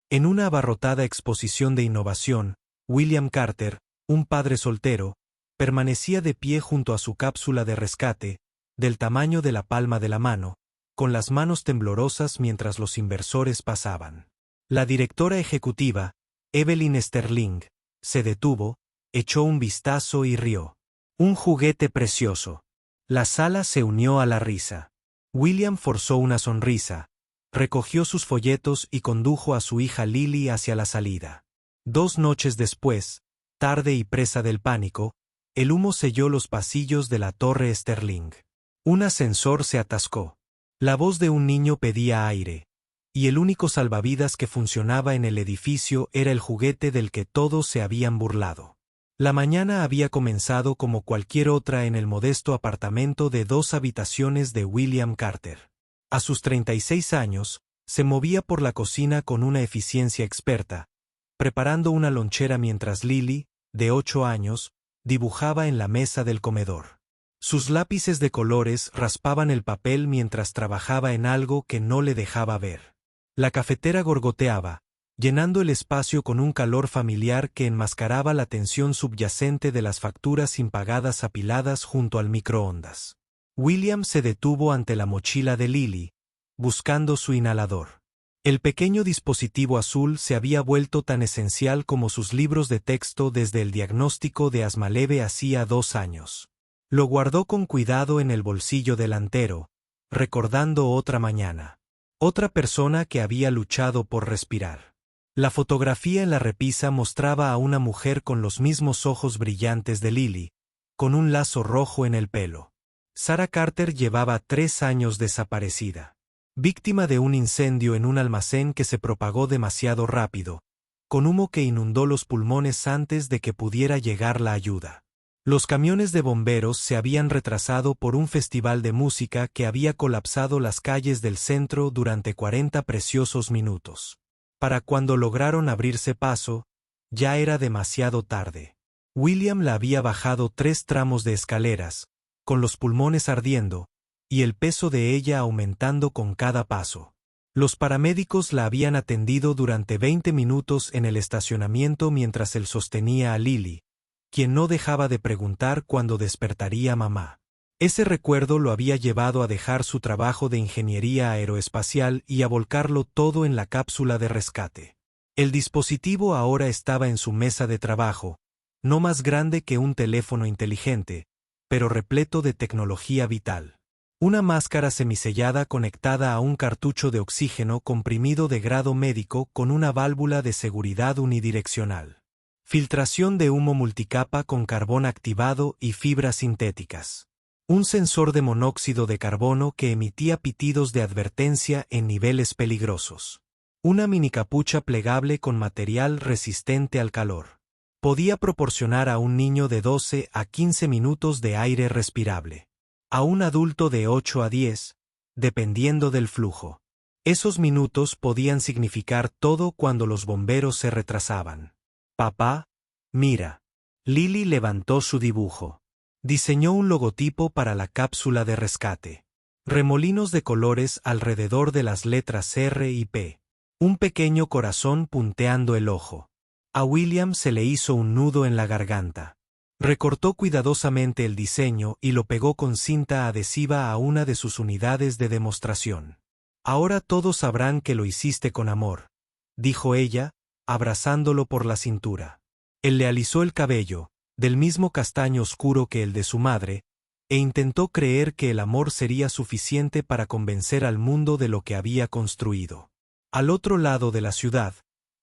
En una abarrotada exposición de innovación, William Carter, un padre soltero, permanecía de pie junto a su cápsula de rescate, del tamaño de la palma de la mano, con las manos temblorosas mientras los inversores pasaban. La directora ejecutiva, Evelyn Sterling, se detuvo, echó un vistazo y rió. Un juguete precioso. La sala se unió a la risa. William forzó una sonrisa, recogió sus folletos y condujo a su hija Lily hacia la salida. 2 noches después, tarde y presa del pánico, el humo selló los pasillos de la torre Sterling. Un ascensor se atascó. La voz de un niño pedía aire, y el único salvavidas que funcionaba en el edificio era el juguete del que todos se habían burlado. La mañana había comenzado como cualquier otra en el modesto apartamento de 2 habitaciones de William Carter. A sus 36 años, se movía por la cocina con una eficiencia experta, preparando una lonchera mientras Lily, de 8 años, dibujaba en la mesa del comedor. Sus lápices de colores raspaban el papel mientras trabajaba en algo que no le dejaba ver. La cafetera gorgoteaba, llenando el espacio con un calor familiar que enmascaraba la tensión subyacente de las facturas impagadas apiladas junto al microondas. William se detuvo ante la mochila de Lily, buscando su inhalador. El pequeño dispositivo azul se había vuelto tan esencial como sus libros de texto desde el diagnóstico de asma leve hacía 2 años. Lo guardó con cuidado en el bolsillo delantero, recordando otra mañana. Otra persona que había luchado por respirar. La fotografía en la repisa mostraba a una mujer con los mismos ojos brillantes de Lily, con un lazo rojo en el pelo. Sarah Carter llevaba 3 años desaparecida. Víctima de un incendio en un almacén que se propagó demasiado rápido, con humo que inundó los pulmones antes de que pudiera llegar la ayuda. Los camiones de bomberos se habían retrasado por un festival de música que había colapsado las calles del centro durante 40 preciosos minutos. Para cuando lograron abrirse paso, ya era demasiado tarde. William la había bajado 3 tramos de escaleras, con los pulmones ardiendo, y el peso de ella aumentando con cada paso. Los paramédicos la habían atendido durante 20 minutos en el estacionamiento mientras él sostenía a Lily, quien no dejaba de preguntar cuándo despertaría mamá. Ese recuerdo lo había llevado a dejar su trabajo de ingeniería aeroespacial y a volcarlo todo en la cápsula de rescate. El dispositivo ahora estaba en su mesa de trabajo, no más grande que un teléfono inteligente, pero repleto de tecnología vital. Una máscara semisellada conectada a un cartucho de oxígeno comprimido de grado médico con una válvula de seguridad unidireccional. Filtración de humo multicapa con carbón activado y fibras sintéticas. Un sensor de monóxido de carbono que emitía pitidos de advertencia en niveles peligrosos. Una minicapucha plegable con material resistente al calor. Podía proporcionar a un niño de 12 a 15 minutos de aire respirable. A un adulto de 8 a 10, dependiendo del flujo. Esos minutos podían significar todo cuando los bomberos se retrasaban. Papá, mira. Lily levantó su dibujo. Diseñó un logotipo para la cápsula de rescate. Remolinos de colores alrededor de las letras R y P. Un pequeño corazón punteando el ojo. A William se le hizo un nudo en la garganta. Recortó cuidadosamente el diseño y lo pegó con cinta adhesiva a una de sus unidades de demostración. Ahora todos sabrán que lo hiciste con amor, dijo ella, abrazándolo por la cintura. Él le alisó el cabello, del mismo castaño oscuro que el de su madre, e intentó creer que el amor sería suficiente para convencer al mundo de lo que había construido. Al otro lado de la ciudad,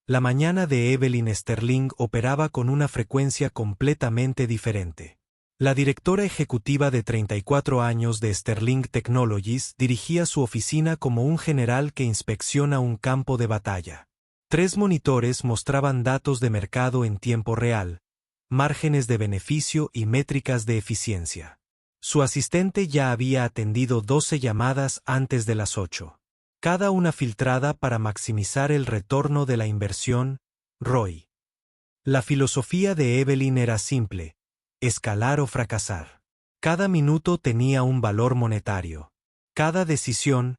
la mañana de Evelyn Sterling operaba con una frecuencia completamente diferente. La directora ejecutiva de 34 años de Sterling Technologies dirigía su oficina como un general que inspecciona un campo de batalla. 3 monitores mostraban datos de mercado en tiempo real, márgenes de beneficio y métricas de eficiencia. Su asistente ya había atendido 12 llamadas antes de las 8. Cada una filtrada para maximizar el retorno de la inversión, ROI. La filosofía de Evelyn era simple: escalar o fracasar. Cada minuto tenía un valor monetario. Cada decisión,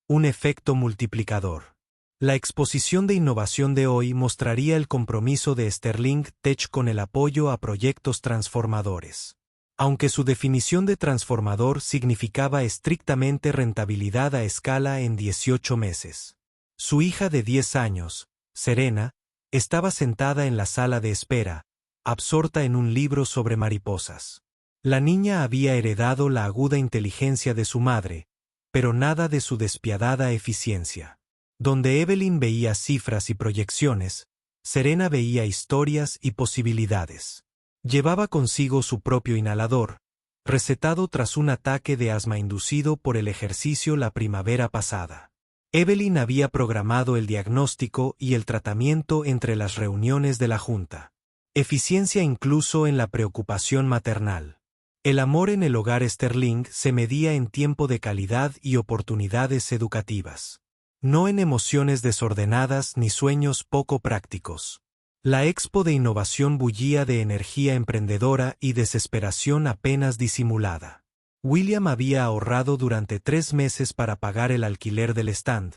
un efecto multiplicador. La exposición de innovación de hoy mostraría el compromiso de Sterling Tech con el apoyo a proyectos transformadores. Aunque su definición de transformador significaba estrictamente rentabilidad a escala en 18 meses. Su hija de 10 años, Serena, estaba sentada en la sala de espera, absorta en un libro sobre mariposas. La niña había heredado la aguda inteligencia de su madre, pero nada de su despiadada eficiencia. Donde Evelyn veía cifras y proyecciones, Serena veía historias y posibilidades. Llevaba consigo su propio inhalador, recetado tras un ataque de asma inducido por el ejercicio la primavera pasada. Evelyn había programado el diagnóstico y el tratamiento entre las reuniones de la junta. Eficiencia incluso en la preocupación maternal. El amor en el hogar Sterling se medía en tiempo de calidad y oportunidades educativas. No en emociones desordenadas ni sueños poco prácticos. La expo de innovación bullía de energía emprendedora y desesperación apenas disimulada. William había ahorrado durante 3 meses para pagar el alquiler del stand,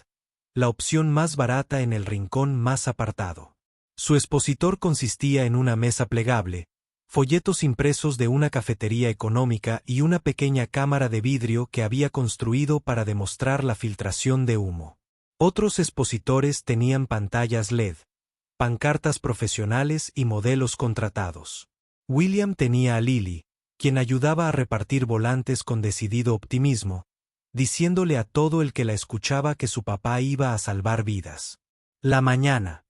la opción más barata en el rincón más apartado. Su expositor consistía en una mesa plegable, folletos impresos de una cafetería económica y una pequeña cámara de vidrio que había construido para demostrar la filtración de humo. Otros expositores tenían pantallas LED, pancartas profesionales y modelos contratados. William tenía a Lily, quien ayudaba a repartir volantes con decidido optimismo, diciéndole a todo el que la escuchaba que su papá iba a salvar vidas. La mañana.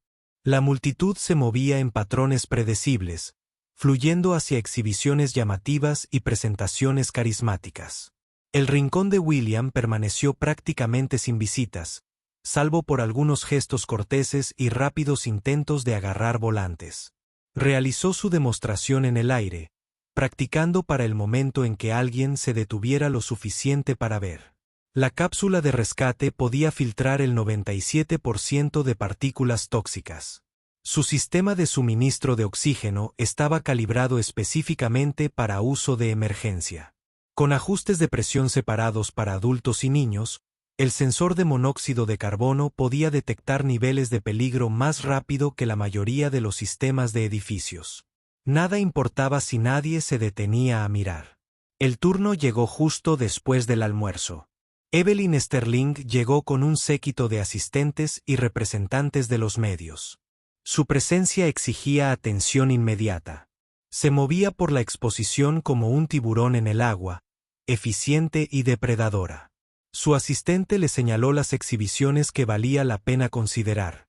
La multitud se movía en patrones predecibles, fluyendo hacia exhibiciones llamativas y presentaciones carismáticas. El rincón de William permaneció prácticamente sin visitas, salvo por algunos gestos corteses y rápidos intentos de agarrar volantes. Realizó su demostración en el aire, practicando para el momento en que alguien se detuviera lo suficiente para ver. La cápsula de rescate podía filtrar el 97% de partículas tóxicas. Su sistema de suministro de oxígeno estaba calibrado específicamente para uso de emergencia. Con ajustes de presión separados para adultos y niños, el sensor de monóxido de carbono podía detectar niveles de peligro más rápido que la mayoría de los sistemas de edificios. Nada importaba si nadie se detenía a mirar. El turno llegó justo después del almuerzo. Evelyn Sterling llegó con un séquito de asistentes y representantes de los medios. Su presencia exigía atención inmediata. Se movía por la exposición como un tiburón en el agua, eficiente y depredadora. Su asistente le señaló las exhibiciones que valía la pena considerar,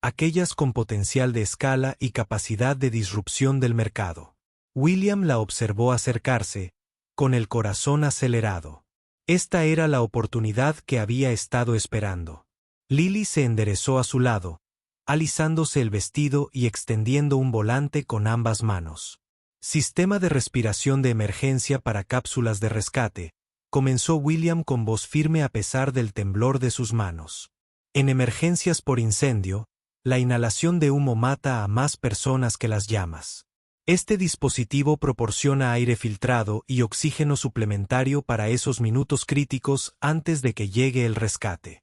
aquellas con potencial de escala y capacidad de disrupción del mercado. William la observó acercarse, con el corazón acelerado. Esta era la oportunidad que había estado esperando. Lily se enderezó a su lado, alisándose el vestido y extendiendo un volante con ambas manos. Sistema de respiración de emergencia para cápsulas de rescate, comenzó William con voz firme a pesar del temblor de sus manos. En emergencias por incendio, la inhalación de humo mata a más personas que las llamas. Este dispositivo proporciona aire filtrado y oxígeno suplementario para esos minutos críticos antes de que llegue el rescate.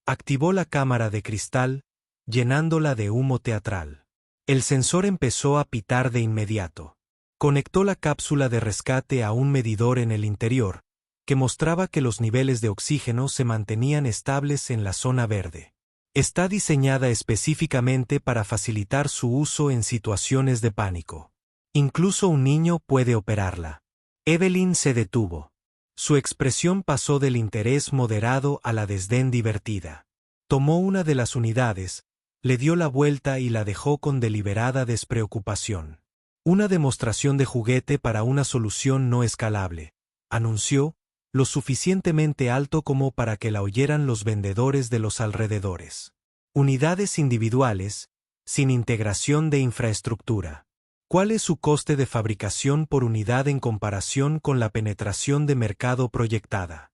Activó la cámara de cristal, llenándola de humo teatral. El sensor empezó a pitar de inmediato. Conectó la cápsula de rescate a un medidor en el interior, que mostraba que los niveles de oxígeno se mantenían estables en la zona verde. Está diseñada específicamente para facilitar su uso en situaciones de pánico. Incluso un niño puede operarla. Evelyn se detuvo. Su expresión pasó del interés moderado a la desdén divertida. Tomó una de las unidades, le dio la vuelta y la dejó con deliberada despreocupación. Una demostración de juguete para una solución no escalable, anunció, lo suficientemente alto como para que la oyeran los vendedores de los alrededores. Unidades individuales, sin integración de infraestructura. ¿Cuál es su coste de fabricación por unidad en comparación con la penetración de mercado proyectada?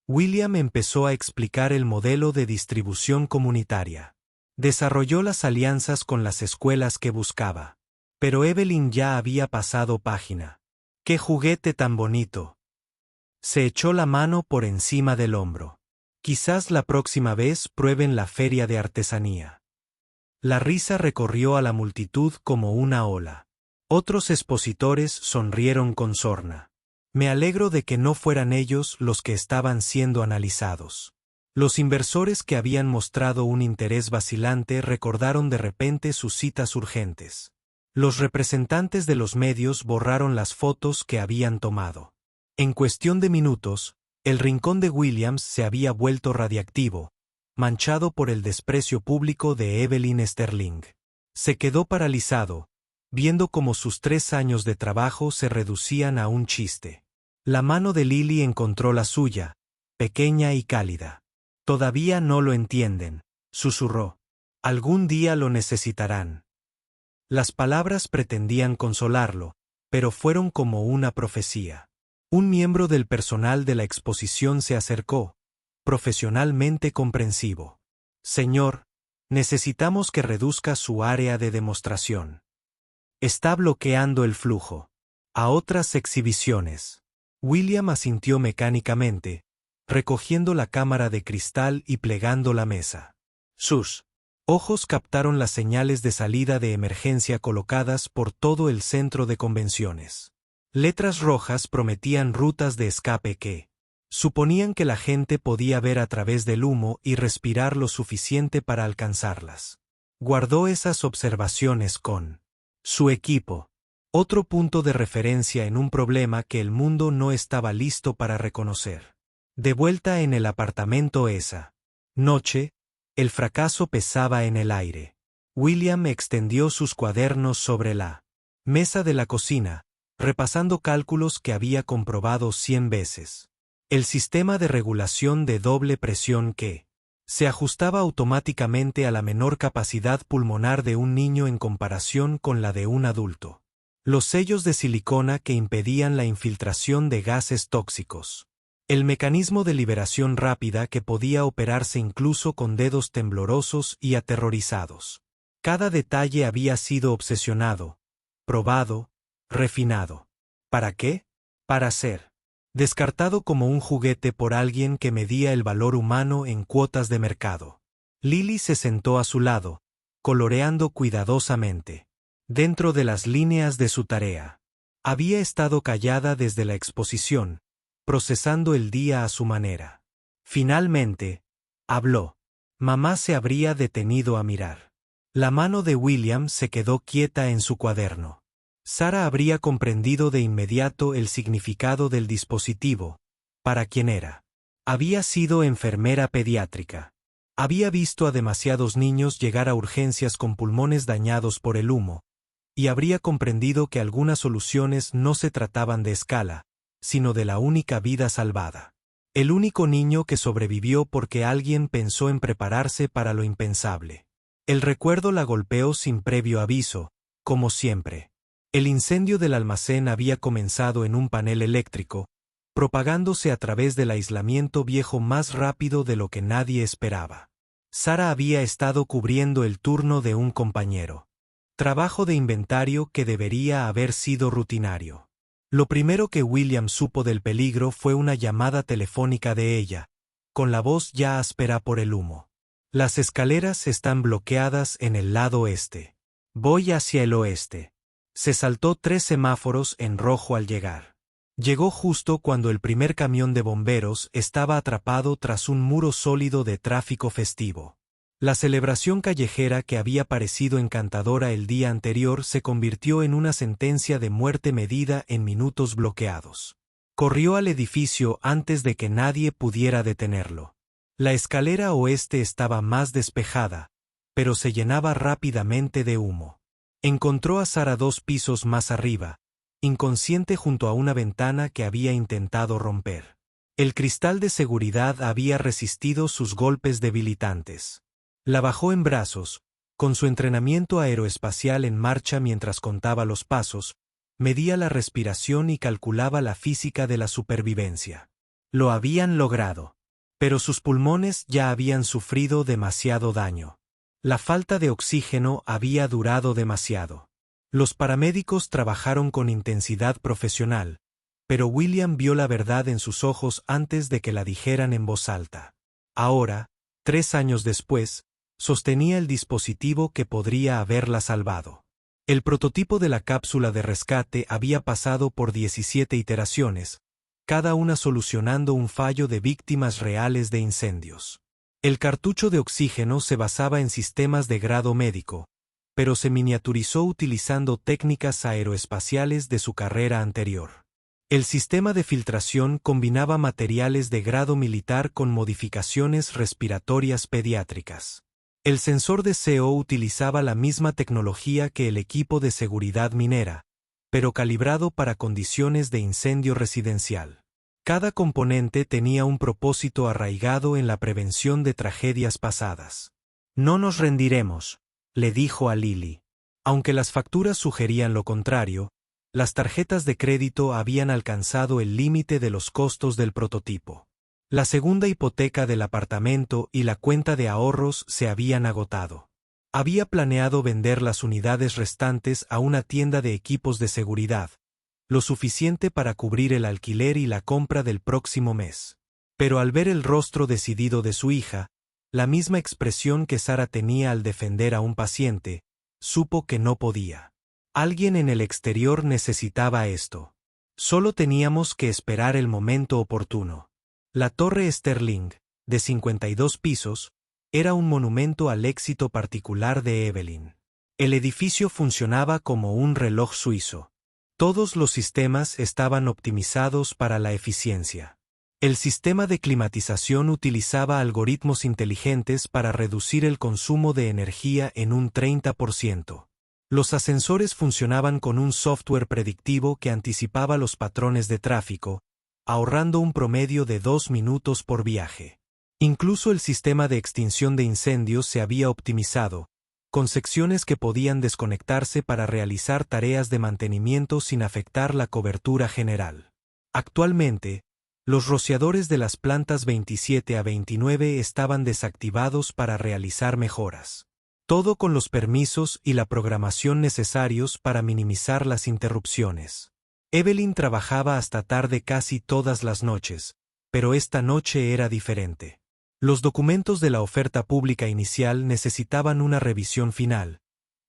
William empezó a explicar el modelo de distribución comunitaria. Desarrolló las alianzas con las escuelas que buscaba. Pero Evelyn ya había pasado página. ¡Qué juguete tan bonito! Se echó la mano por encima del hombro. Quizás la próxima vez prueben la feria de artesanía. La risa recorrió a la multitud como una ola. Otros expositores sonrieron con sorna. Me alegro de que no fueran ellos los que estaban siendo analizados. Los inversores que habían mostrado un interés vacilante recordaron de repente sus citas urgentes. Los representantes de los medios borraron las fotos que habían tomado. En cuestión de minutos, el rincón de Williams se había vuelto radiactivo, manchado por el desprecio público de Evelyn Sterling. Se quedó paralizado, viendo cómo sus 3 años de trabajo se reducían a un chiste. La mano de Lily encontró la suya, pequeña y cálida. «Todavía no lo entienden», susurró. «Algún día lo necesitarán». Las palabras pretendían consolarlo, pero fueron como una profecía. Un miembro del personal de la exposición se acercó, profesionalmente comprensivo. «Señor, necesitamos que reduzca su área de demostración. Está bloqueando el flujo a otras exhibiciones». William asintió mecánicamente, recogiendo la cámara de cristal y plegando la mesa. Sus ojos captaron las señales de salida de emergencia colocadas por todo el centro de convenciones. Letras rojas prometían rutas de escape que suponían que la gente podía ver a través del humo y respirar lo suficiente para alcanzarlas. Guardó esas observaciones con su equipo, otro punto de referencia en un problema que el mundo no estaba listo para reconocer. De vuelta en el apartamento esa noche, el fracaso pesaba en el aire. William extendió sus cuadernos sobre la mesa de la cocina, repasando cálculos que había comprobado 100 veces. El sistema de regulación de doble presión que se ajustaba automáticamente a la menor capacidad pulmonar de un niño en comparación con la de un adulto. Los sellos de silicona que impedían la infiltración de gases tóxicos. El mecanismo de liberación rápida que podía operarse incluso con dedos temblorosos y aterrorizados. Cada detalle había sido obsesionado, probado, refinado. ¿Para qué? Para ser descartado como un juguete por alguien que medía el valor humano en cuotas de mercado. Lily se sentó a su lado, coloreando cuidadosamente. Dentro de las líneas de su tarea. Había estado callada desde la exposición, procesando el día a su manera. Finalmente, habló. Mamá se habría detenido a mirar. La mano de William se quedó quieta en su cuaderno. Sara habría comprendido de inmediato el significado del dispositivo, para quién era. Había sido enfermera pediátrica. Había visto a demasiados niños llegar a urgencias con pulmones dañados por el humo, y habría comprendido que algunas soluciones no se trataban de escala, sino de la única vida salvada. El único niño que sobrevivió porque alguien pensó en prepararse para lo impensable. El recuerdo la golpeó sin previo aviso, como siempre. El incendio del almacén había comenzado en un panel eléctrico, propagándose a través del aislamiento viejo más rápido de lo que nadie esperaba. Sara había estado cubriendo el turno de un compañero. Trabajo de inventario que debería haber sido rutinario. Lo primero que William supo del peligro fue una llamada telefónica de ella, con la voz ya áspera por el humo. Las escaleras están bloqueadas en el lado este. Voy hacia el oeste. Se saltó 3 semáforos en rojo al llegar. Llegó justo cuando el primer camión de bomberos estaba atrapado tras un muro sólido de tráfico festivo. La celebración callejera que había parecido encantadora el día anterior se convirtió en una sentencia de muerte medida en minutos bloqueados. Corrió al edificio antes de que nadie pudiera detenerlo. La escalera oeste estaba más despejada, pero se llenaba rápidamente de humo. Encontró a Sara 2 pisos más arriba, inconsciente junto a una ventana que había intentado romper. El cristal de seguridad había resistido sus golpes debilitantes. La bajó en brazos, con su entrenamiento aeroespacial en marcha mientras contaba los pasos, medía la respiración y calculaba la física de la supervivencia. Lo habían logrado. Pero sus pulmones ya habían sufrido demasiado daño. La falta de oxígeno había durado demasiado. Los paramédicos trabajaron con intensidad profesional, pero William vio la verdad en sus ojos antes de que la dijeran en voz alta. Ahora, 3 años después, sostenía el dispositivo que podría haberla salvado. El prototipo de la cápsula de rescate había pasado por 17 iteraciones, cada una solucionando un fallo de víctimas reales de incendios. El cartucho de oxígeno se basaba en sistemas de grado médico, pero se miniaturizó utilizando técnicas aeroespaciales de su carrera anterior. El sistema de filtración combinaba materiales de grado militar con modificaciones respiratorias pediátricas. El sensor de CO utilizaba la misma tecnología que el equipo de seguridad minera, pero calibrado para condiciones de incendio residencial. Cada componente tenía un propósito arraigado en la prevención de tragedias pasadas. No nos rendiremos, le dijo a Lily. Aunque las facturas sugerían lo contrario, las tarjetas de crédito habían alcanzado el límite de los costos del prototipo. La segunda hipoteca del apartamento y la cuenta de ahorros se habían agotado. Había planeado vender las unidades restantes a una tienda de equipos de seguridad, lo suficiente para cubrir el alquiler y la compra del próximo mes. Pero al ver el rostro decidido de su hija, la misma expresión que Sara tenía al defender a un paciente, supo que no podía. Alguien en el exterior necesitaba esto. Solo teníamos que esperar el momento oportuno. La Torre Sterling, de 52 pisos, era un monumento al éxito particular de Evelyn. El edificio funcionaba como un reloj suizo. Todos los sistemas estaban optimizados para la eficiencia. El sistema de climatización utilizaba algoritmos inteligentes para reducir el consumo de energía en un 30%. Los ascensores funcionaban con un software predictivo que anticipaba los patrones de tráfico, ahorrando un promedio de 2 minutos por viaje. Incluso el sistema de extinción de incendios se había optimizado, con secciones que podían desconectarse para realizar tareas de mantenimiento sin afectar la cobertura general. Actualmente, los rociadores de las plantas 27 a 29 estaban desactivados para realizar mejoras. Todo con los permisos y la programación necesarios para minimizar las interrupciones. Evelyn trabajaba hasta tarde casi todas las noches, pero esta noche era diferente. Los documentos de la oferta pública inicial necesitaban una revisión final,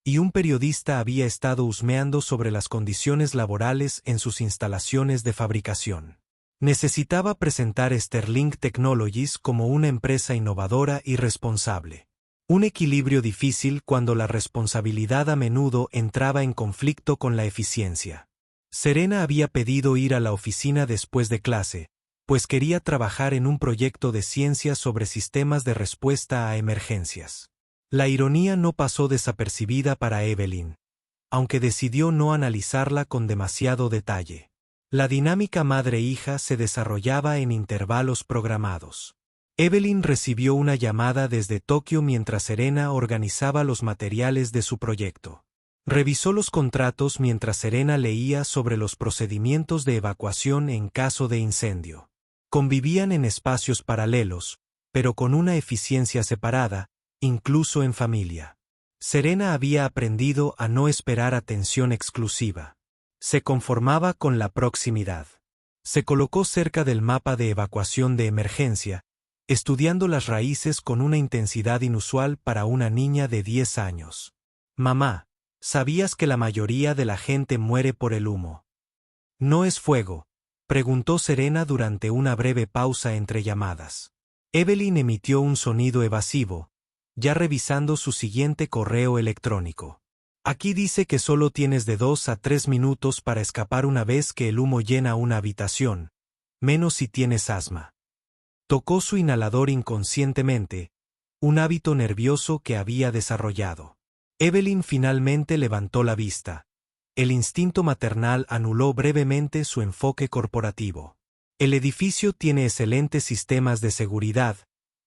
y un periodista había estado husmeando sobre las condiciones laborales en sus instalaciones de fabricación. Necesitaba presentar Sterling Technologies como una empresa innovadora y responsable. Un equilibrio difícil cuando la responsabilidad a menudo entraba en conflicto con la eficiencia. Serena había pedido ir a la oficina después de clase, pues quería trabajar en un proyecto de ciencia sobre sistemas de respuesta a emergencias. La ironía no pasó desapercibida para Evelyn, aunque decidió no analizarla con demasiado detalle. La dinámica madre-hija se desarrollaba en intervalos programados. Evelyn recibió una llamada desde Tokio mientras Serena organizaba los materiales de su proyecto. Revisó los contratos mientras Serena leía sobre los procedimientos de evacuación en caso de incendio. Convivían en espacios paralelos, pero con una eficiencia separada, incluso en familia. Serena había aprendido a no esperar atención exclusiva. Se conformaba con la proximidad. Se colocó cerca del mapa de evacuación de emergencia, estudiando las raíces con una intensidad inusual para una niña de 10 años. Mamá, ¿sabías que la mayoría de la gente muere por el humo? ¿No es fuego?, preguntó Serena durante una breve pausa entre llamadas. Evelyn emitió un sonido evasivo, ya revisando su siguiente correo electrónico. Aquí dice que solo tienes de 2 a 3 minutos para escapar una vez que el humo llena una habitación, menos si tienes asma. Tocó su inhalador inconscientemente, un hábito nervioso que había desarrollado. Evelyn finalmente levantó la vista. El instinto maternal anuló brevemente su enfoque corporativo. El edificio tiene excelentes sistemas de seguridad,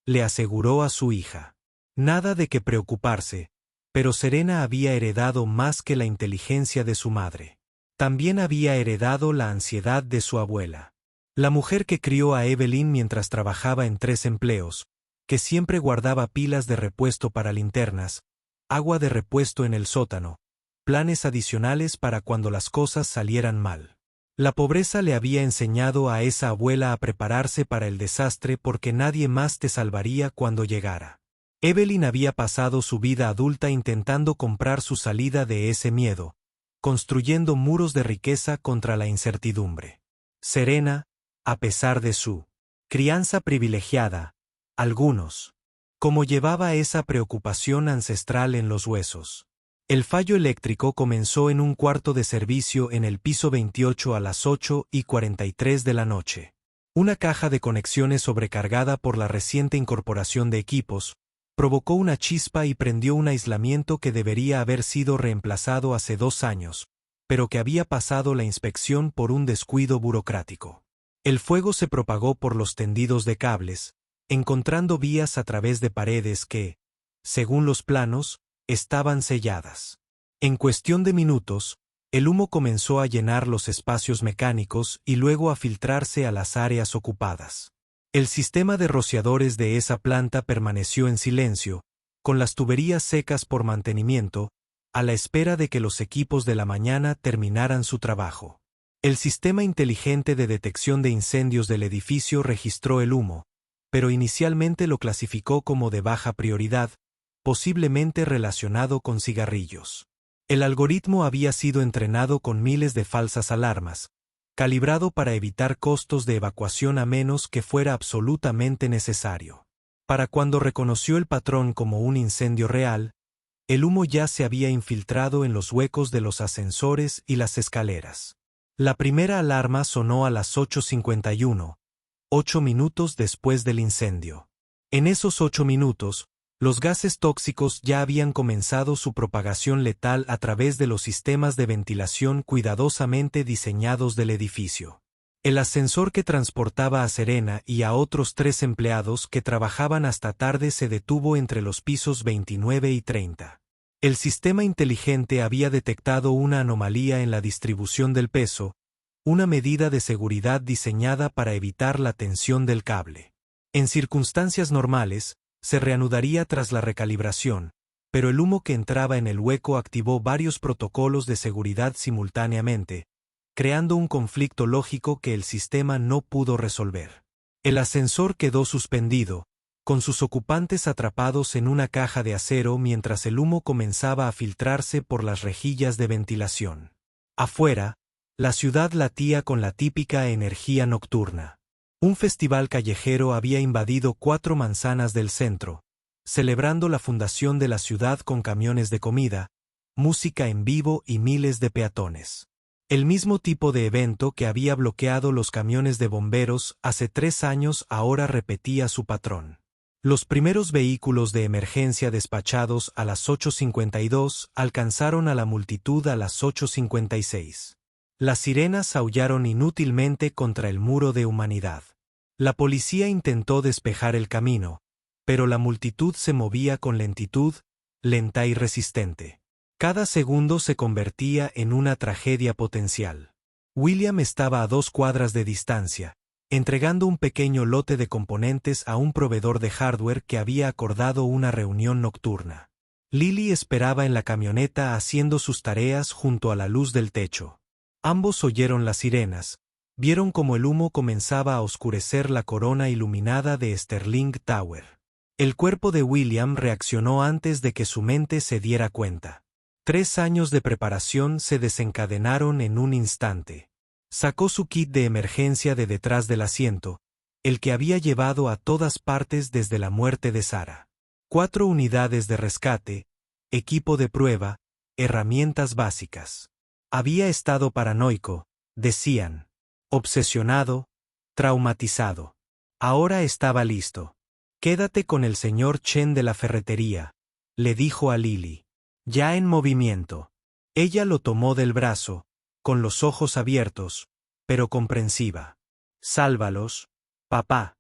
le aseguró a su hija. Nada de qué preocuparse, pero Serena había heredado más que la inteligencia de su madre. También había heredado la ansiedad de su abuela. La mujer que crió a Evelyn mientras trabajaba en 3 empleos, que siempre guardaba pilas de repuesto para linternas, agua de repuesto en el sótano, planes adicionales para cuando las cosas salieran mal. La pobreza le había enseñado a esa abuela a prepararse para el desastre porque nadie más te salvaría cuando llegara. Evelyn había pasado su vida adulta intentando comprar su salida de ese miedo, construyendo muros de riqueza contra la incertidumbre. Serena, a pesar de su crianza privilegiada, algunos, como llevaba esa preocupación ancestral en los huesos. El fallo eléctrico comenzó en un cuarto de servicio en el piso 28 a las 8:43 de la noche. Una caja de conexiones sobrecargada por la reciente incorporación de equipos provocó una chispa y prendió un aislamiento que debería haber sido reemplazado hace 2 años, pero que había pasado la inspección por un descuido burocrático. El fuego se propagó por los tendidos de cables, encontrando vías a través de paredes que, según los planos, estaban selladas. En cuestión de minutos, el humo comenzó a llenar los espacios mecánicos y luego a filtrarse a las áreas ocupadas. El sistema de rociadores de esa planta permaneció en silencio, con las tuberías secas por mantenimiento, a la espera de que los equipos de la mañana terminaran su trabajo. El sistema inteligente de detección de incendios del edificio registró el humo, pero inicialmente lo clasificó como de baja prioridad, posiblemente relacionado con cigarrillos. El algoritmo había sido entrenado con miles de falsas alarmas, calibrado para evitar costos de evacuación a menos que fuera absolutamente necesario. Para cuando reconoció el patrón como un incendio real, el humo ya se había infiltrado en los huecos de los ascensores y las escaleras. La primera alarma sonó a las 8:51, 8 minutos después del incendio. En esos 8 minutos, los gases tóxicos ya habían comenzado su propagación letal a través de los sistemas de ventilación cuidadosamente diseñados del edificio. El ascensor que transportaba a Serena y a otros 3 empleados que trabajaban hasta tarde se detuvo entre los pisos 29 y 30. El sistema inteligente había detectado una anomalía en la distribución del peso, una medida de seguridad diseñada para evitar la tensión del cable. En circunstancias normales, se reanudaría tras la recalibración, pero el humo que entraba en el hueco activó varios protocolos de seguridad simultáneamente, creando un conflicto lógico que el sistema no pudo resolver. El ascensor quedó suspendido, con sus ocupantes atrapados en una caja de acero mientras el humo comenzaba a filtrarse por las rejillas de ventilación. Afuera, la ciudad latía con la típica energía nocturna. Un festival callejero había invadido 4 manzanas del centro, celebrando la fundación de la ciudad con camiones de comida, música en vivo y miles de peatones. El mismo tipo de evento que había bloqueado los camiones de bomberos hace 3 años ahora repetía su patrón. Los primeros vehículos de emergencia despachados a las 8:52 alcanzaron a la multitud a las 8:56. Las sirenas aullaron inútilmente contra el muro de humanidad. La policía intentó despejar el camino, pero la multitud se movía con lentitud, lenta y resistente. Cada segundo se convertía en una tragedia potencial. William estaba a 2 cuadras de distancia, entregando un pequeño lote de componentes a un proveedor de hardware que había acordado una reunión nocturna. Lily esperaba en la camioneta haciendo sus tareas junto a la luz del techo. Ambos oyeron las sirenas, vieron cómo el humo comenzaba a oscurecer la corona iluminada de Sterling Tower. El cuerpo de William reaccionó antes de que su mente se diera cuenta. 3 años de preparación se desencadenaron en un instante. Sacó su kit de emergencia de detrás del asiento, el que había llevado a todas partes desde la muerte de Sarah. 4 unidades de rescate, equipo de prueba, herramientas básicas. Había estado paranoico, decían, obsesionado, traumatizado. Ahora estaba listo. Quédate con el señor Chen de la ferretería, le dijo a Lily. Ya en movimiento. Ella lo tomó del brazo, con los ojos abiertos, pero comprensiva. Sálvalos, papá.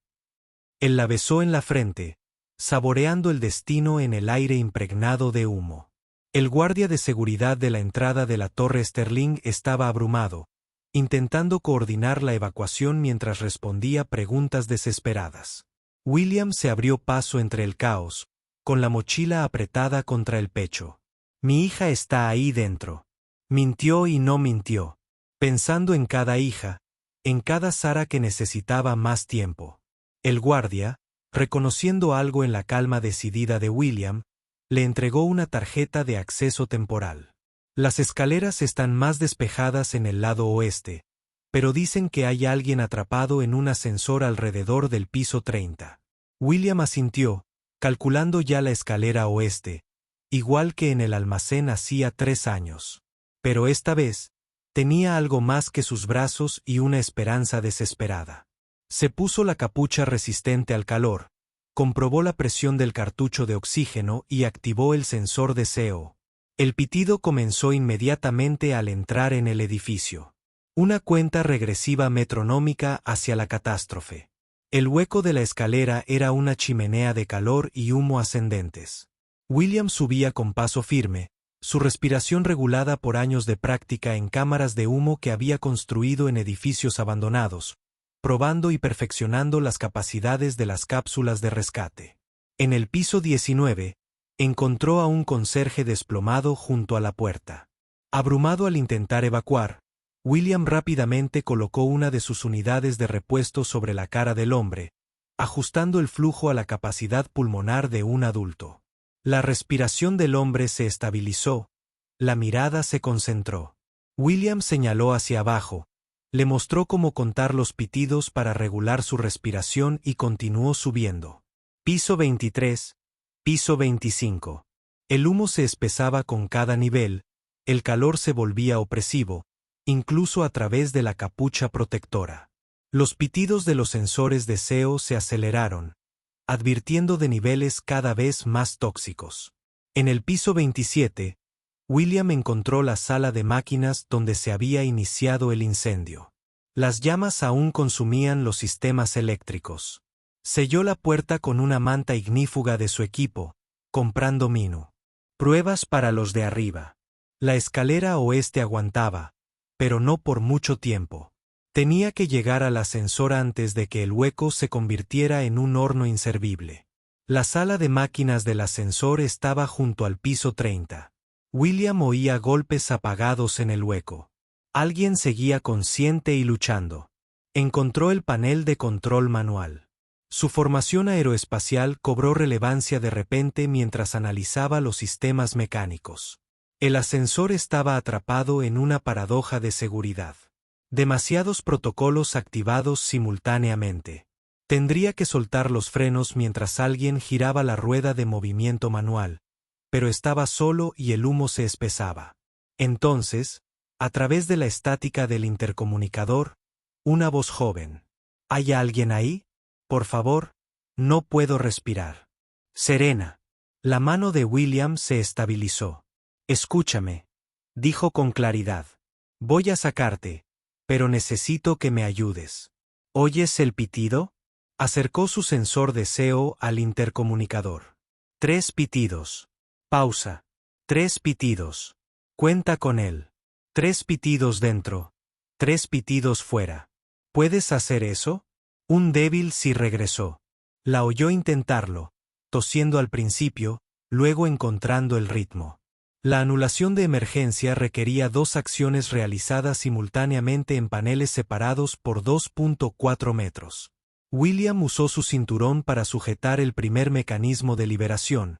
Él la besó en la frente, saboreando el destino en el aire impregnado de humo. El guardia de seguridad de la entrada de la Torre Sterling estaba abrumado, intentando coordinar la evacuación mientras respondía preguntas desesperadas. William se abrió paso entre el caos, con la mochila apretada contra el pecho. Mi hija está ahí dentro. Mintió y no mintió. pensando en cada hija, en cada Sara que necesitaba más tiempo. El guardia, reconociendo algo en la calma decidida de William, le entregó una tarjeta de acceso temporal. Las escaleras están más despejadas en el lado oeste, pero dicen que hay alguien atrapado en un ascensor alrededor del piso 30. William asintió, calculando ya la escalera oeste, igual que en el almacén hacía 3 años. Pero esta vez, tenía algo más que sus brazos y una esperanza desesperada. Se puso la capucha resistente al calor, comprobó la presión del cartucho de oxígeno y activó el sensor de CO. El pitido comenzó inmediatamente al entrar en el edificio. Una cuenta regresiva metronómica hacia la catástrofe. El hueco de la escalera era una chimenea de calor y humo ascendentes. William subía con paso firme, su respiración regulada por años de práctica en cámaras de humo que había construido en edificios abandonados, probando y perfeccionando las capacidades de las cápsulas de rescate. En el piso 19, encontró a un conserje desplomado junto a la puerta. Abrumado al intentar evacuar, William rápidamente colocó una de sus unidades de repuesto sobre la cara del hombre, ajustando el flujo a la capacidad pulmonar de un adulto. La respiración del hombre se estabilizó, la mirada se concentró. William señaló hacia abajo, le mostró cómo contar los pitidos para regular su respiración y continuó subiendo. Piso 23, piso 25. El humo se espesaba con cada nivel, el calor se volvía opresivo, incluso a través de la capucha protectora. Los pitidos de los sensores de CO se aceleraron, advirtiendo de niveles cada vez más tóxicos. En el piso 27, William encontró la sala de máquinas donde se había iniciado el incendio. Las llamas aún consumían los sistemas eléctricos. Selló la puerta con una manta ignífuga de su equipo, comprando Minu. Pruebas para los de arriba. La escalera oeste aguantaba, pero no por mucho tiempo. Tenía que llegar al ascensor antes de que el hueco se convirtiera en un horno inservible. La sala de máquinas del ascensor estaba junto al piso 30. William oía golpes apagados en el hueco. Alguien seguía consciente y luchando. Encontró el panel de control manual. Su formación aeroespacial cobró relevancia de repente mientras analizaba los sistemas mecánicos. El ascensor estaba atrapado en una paradoja de seguridad. Demasiados protocolos activados simultáneamente. Tendría que soltar los frenos mientras alguien giraba la rueda de movimiento manual, pero estaba solo y el humo se espesaba. Entonces, a través de la estática del intercomunicador, una voz joven. ¿Hay alguien ahí? Por favor, no puedo respirar. Serena. La mano de William se estabilizó. Escúchame, dijo con claridad. Voy a sacarte, pero necesito que me ayudes. ¿Oyes el pitido? Acercó su sensor de CO al intercomunicador. 3 pitidos. Pausa. 3 pitidos. Cuenta con él. 3 pitidos dentro. 3 pitidos fuera. ¿Puedes hacer eso? Un débil sí regresó. La oyó intentarlo, tosiendo al principio, luego encontrando el ritmo. La anulación de emergencia requería 2 acciones realizadas simultáneamente en paneles separados por 2.4 metros. William usó su cinturón para sujetar el primer mecanismo de liberación,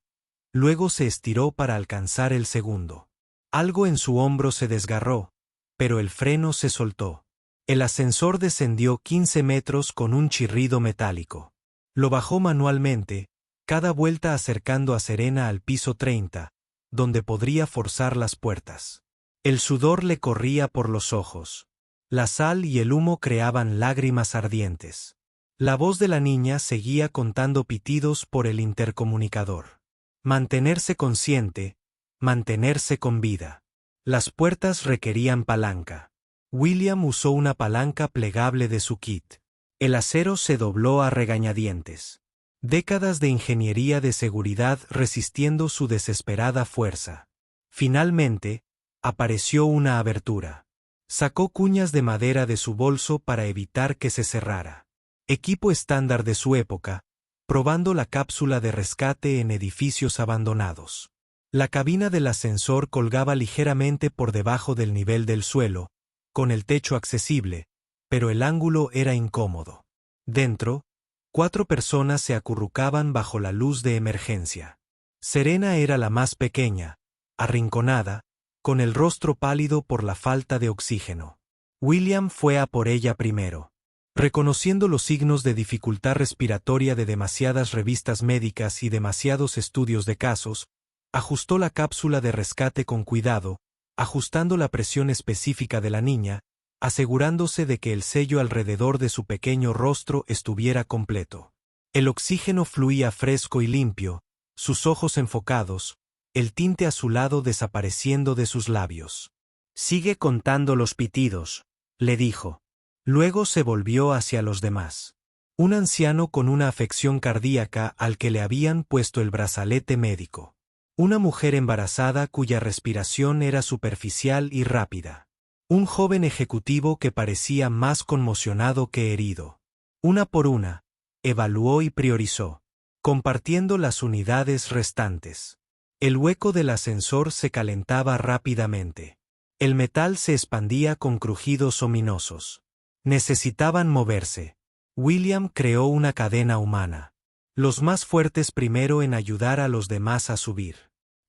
luego se estiró para alcanzar el segundo. Algo en su hombro se desgarró, pero el freno se soltó. El ascensor descendió 15 metros con un chirrido metálico. Lo bajó manualmente, cada vuelta acercando a Serena al piso 30, donde podría forzar las puertas. El sudor le corría por los ojos. La sal y el humo creaban lágrimas ardientes. La voz de la niña seguía contando pitidos por el intercomunicador. Mantenerse consciente, mantenerse con vida. Las puertas requerían palanca. William usó una palanca plegable de su kit. El acero se dobló a regañadientes. Décadas de ingeniería de seguridad resistiendo su desesperada fuerza. Finalmente, apareció una abertura. Sacó cuñas de madera de su bolso para evitar que se cerrara. Equipo estándar de su época, probando la cápsula de rescate en edificios abandonados. La cabina del ascensor colgaba ligeramente por debajo del nivel del suelo, con el techo accesible, pero el ángulo era incómodo. Dentro, 4 personas se acurrucaban bajo la luz de emergencia. Serena era la más pequeña, arrinconada, con el rostro pálido por la falta de oxígeno. William fue a por ella primero. Reconociendo los signos de dificultad respiratoria de demasiadas revistas médicas y demasiados estudios de casos, ajustó la cápsula de rescate con cuidado, ajustando la presión específica de la niña, asegurándose de que el sello alrededor de su pequeño rostro estuviera completo. El oxígeno fluía fresco y limpio, sus ojos enfocados, el tinte azulado desapareciendo de sus labios. «Sigue contando los pitidos», le dijo. Luego se volvió hacia los demás. Un anciano con una afección cardíaca al que le habían puesto el brazalete médico. Una mujer embarazada cuya respiración era superficial y rápida. Un joven ejecutivo que parecía más conmocionado que herido. Una por una, evaluó y priorizó, compartiendo las unidades restantes. El hueco del ascensor se calentaba rápidamente. El metal se expandía con crujidos ominosos. Necesitaban moverse. William creó una cadena humana. Los más fuertes primero en ayudar a los demás a subir.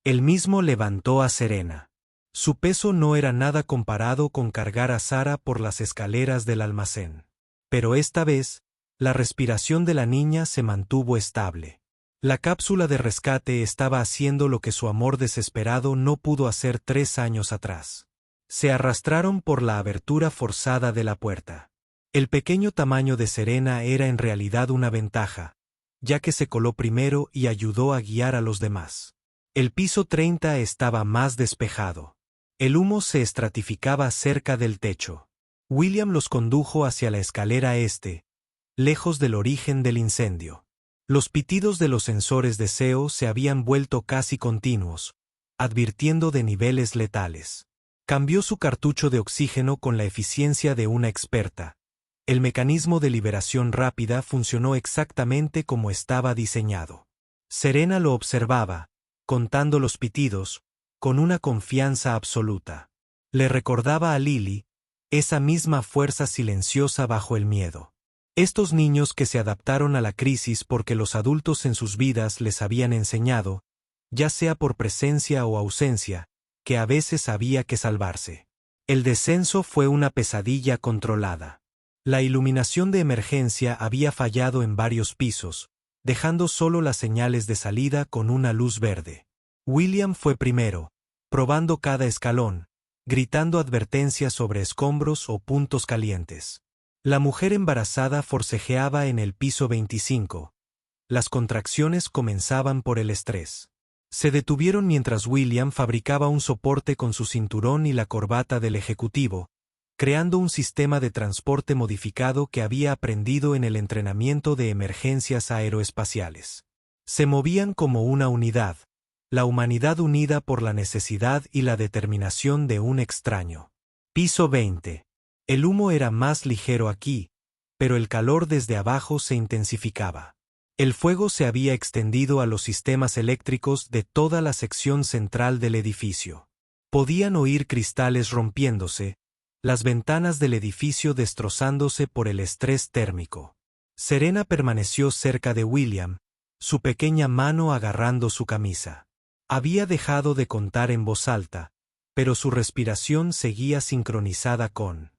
Él mismo levantó a Serena. Su peso no era nada comparado con cargar a Sara por las escaleras del almacén. Pero esta vez, la respiración de la niña se mantuvo estable. La cápsula de rescate estaba haciendo lo que su amor desesperado no pudo hacer 3 años atrás. Se arrastraron por la abertura forzada de la puerta. El pequeño tamaño de Serena era en realidad una ventaja, ya que se coló primero y ayudó a guiar a los demás. El piso 30 estaba más despejado. El humo se estratificaba cerca del techo. William los condujo hacia la escalera este, lejos del origen del incendio. Los pitidos de los sensores de SEO se habían vuelto casi continuos, advirtiendo de niveles letales. Cambió su cartucho de oxígeno con la eficiencia de una experta. El mecanismo de liberación rápida funcionó exactamente como estaba diseñado. Serena lo observaba, contando los pitidos, con una confianza absoluta. Le recordaba a Lily, esa misma fuerza silenciosa bajo el miedo. Estos niños que se adaptaron a la crisis porque los adultos en sus vidas les habían enseñado, ya sea por presencia o ausencia, que a veces había que salvarse. El descenso fue una pesadilla controlada. La iluminación de emergencia había fallado en varios pisos, dejando solo las señales de salida con una luz verde. William fue primero, probando cada escalón, gritando advertencias sobre escombros o puntos calientes. La mujer embarazada forcejeaba en el piso 25. Las contracciones comenzaban por el estrés. Se detuvieron mientras William fabricaba un soporte con su cinturón y la corbata del ejecutivo, creando un sistema de transporte modificado que había aprendido en el entrenamiento de emergencias aeroespaciales. Se movían como una unidad, la humanidad unida por la necesidad y la determinación de un extraño. Piso 20. El humo era más ligero aquí, pero el calor desde abajo se intensificaba. El fuego se había extendido a los sistemas eléctricos de toda la sección central del edificio. Podían oír cristales rompiéndose, las ventanas del edificio destrozándose por el estrés térmico. Serena permaneció cerca de William, su pequeña mano agarrando su camisa. Había dejado de contar en voz alta, pero su respiración seguía sincronizada con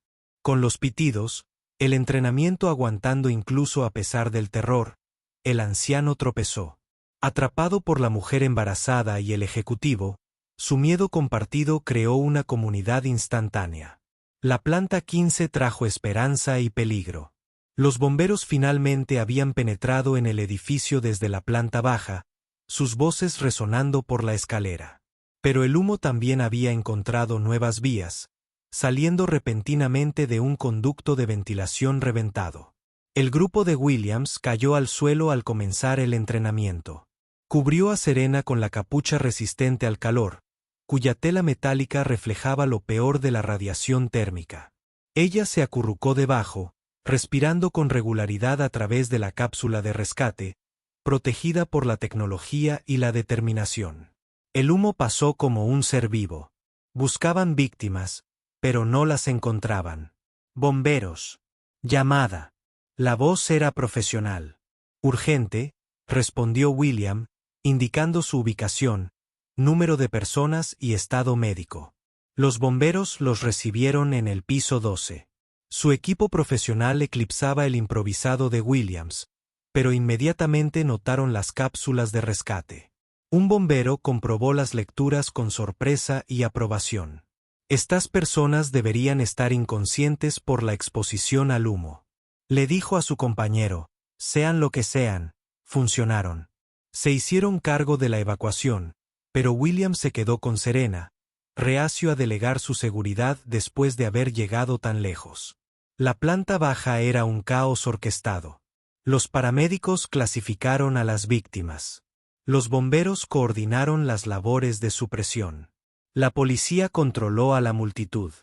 los pitidos, el entrenamiento aguantando incluso a pesar del terror. El anciano tropezó. Atrapado por la mujer embarazada y el ejecutivo, su miedo compartido creó una comunidad instantánea. La planta 15 trajo esperanza y peligro. Los bomberos finalmente habían penetrado en el edificio desde la planta baja, sus voces resonando por la escalera. Pero el humo también había encontrado nuevas vías, saliendo repentinamente de un conducto de ventilación reventado. El grupo de Williams cayó al suelo al comenzar el entrenamiento. Cubrió a Serena con la capucha resistente al calor, cuya tela metálica reflejaba lo peor de la radiación térmica. Ella se acurrucó debajo, respirando con regularidad a través de la cápsula de rescate, protegida por la tecnología y la determinación. El humo pasó como un ser vivo. Buscaban víctimas, pero no las encontraban. Bomberos. Llamada. La voz era profesional. Urgente, respondió William, indicando su ubicación, número de personas y estado médico. Los bomberos los recibieron en el piso 12. Su equipo profesional eclipsaba el improvisado de Williams, pero inmediatamente notaron las cápsulas de rescate. Un bombero comprobó las lecturas con sorpresa y aprobación. Estas personas deberían estar inconscientes por la exposición al humo. Le dijo a su compañero, sean lo que sean, funcionaron. Se hicieron cargo de la evacuación, pero William se quedó con Serena, reacio a delegar su seguridad después de haber llegado tan lejos. La planta baja era un caos orquestado. Los paramédicos clasificaron a las víctimas. Los bomberos coordinaron las labores de supresión. La policía controló a la multitud.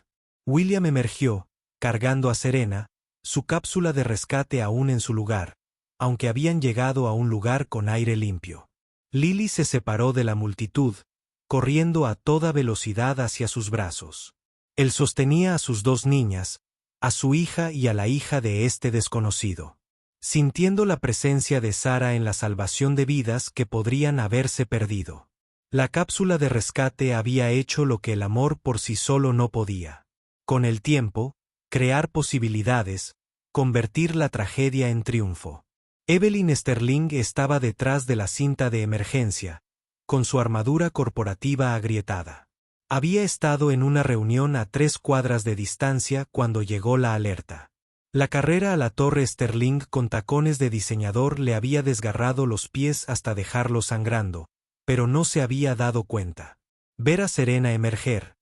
William emergió, cargando a Serena, su cápsula de rescate aún en su lugar, aunque habían llegado a un lugar con aire limpio. Lily se separó de la multitud, corriendo a toda velocidad hacia sus brazos. Él sostenía a sus dos niñas, a su hija y a la hija de este desconocido. Sintiendo la presencia de Sara en la salvación de vidas que podrían haberse perdido. La cápsula de rescate había hecho lo que el amor por sí solo no podía. Con el tiempo, crear posibilidades, convertir la tragedia en triunfo. Evelyn Sterling estaba detrás de la cinta de emergencia, con su armadura corporativa agrietada. Había estado en una reunión a 3 cuadras de distancia cuando llegó la alerta. La carrera a la torre Sterling con tacones de diseñador le había desgarrado los pies hasta dejarlos sangrando, pero no se había dado cuenta. Ver a Serena emerger,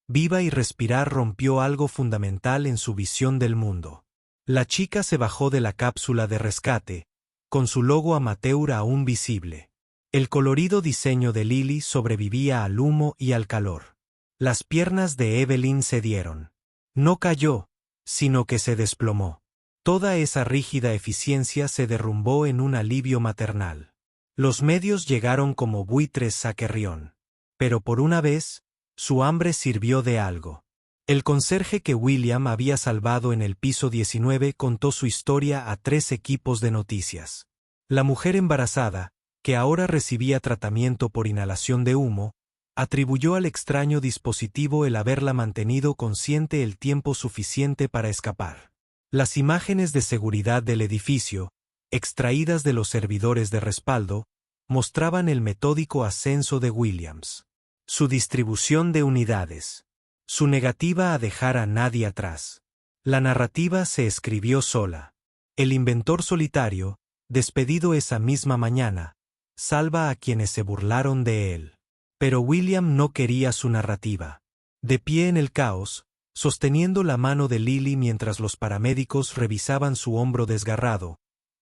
viva y respirar rompió algo fundamental en su visión del mundo. La chica se bajó de la cápsula de rescate, con su logo amateur aún visible. El colorido diseño de Lily sobrevivía al humo y al calor. Las piernas de Evelyn cedieron. No cayó, sino que se desplomó. Toda esa rígida eficiencia se derrumbó en un alivio maternal. Los medios llegaron como buitres a Querrión. Pero por una vez, su hambre sirvió de algo. El conserje que William había salvado en el piso 19 contó su historia a 3 equipos de noticias. La mujer embarazada, que ahora recibía tratamiento por inhalación de humo, atribuyó al extraño dispositivo el haberla mantenido consciente el tiempo suficiente para escapar. Las imágenes de seguridad del edificio, extraídas de los servidores de respaldo, mostraban el metódico ascenso de Williams. Su distribución de unidades. Su negativa a dejar a nadie atrás. La narrativa se escribió sola. El inventor solitario, despedido esa misma mañana, salva a quienes se burlaron de él. Pero William no quería su narrativa. De pie en el caos, sosteniendo la mano de Lily mientras los paramédicos revisaban su hombro desgarrado,